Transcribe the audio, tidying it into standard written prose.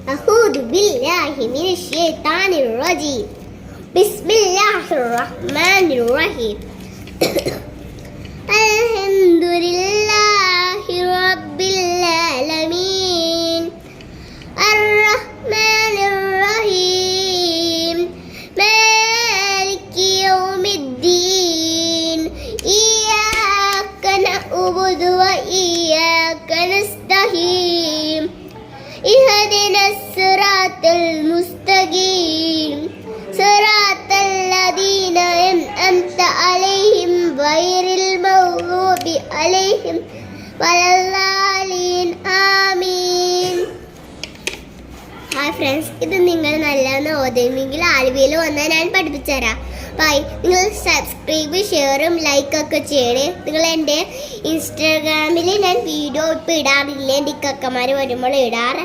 أعوذ بالله من الشيطان الرجيم بسم الله الرحمن الرحيم الحمد لله رب العالمين الرحمن الرحيم مالك يوم الدين إياك نعبد وإياك نستعين اهدنا الصراط المستقيم صراط الذين أنعمت عليهم غير المغضوب عليهم ولا الضالين ആമീൻ. Hi friends, ഇത് നിങ്ങൾ നല്ലതെന്ന് ഓതുമെങ്കിൽ ആലുവയിൽ വന്നാൽ ഞാൻ പഠിപ്പിച്ചു തരാം. ബൈ. നിങ്ങൾ സബ്സ്ക്രൈബ് ഷെയറും ലൈക്കൊക്കെ ചെയ്യണേ. നിങ്ങൾ എൻ്റെ ഇൻസ്റ്റാഗ്രാമിൽ ഞാൻ വീഡിയോ ഇപ്പോൾ ഇടാറില്ല. എൻ്റെ ഇക്കക്കമാർ വരുമ്പോൾ ഇടാറ്.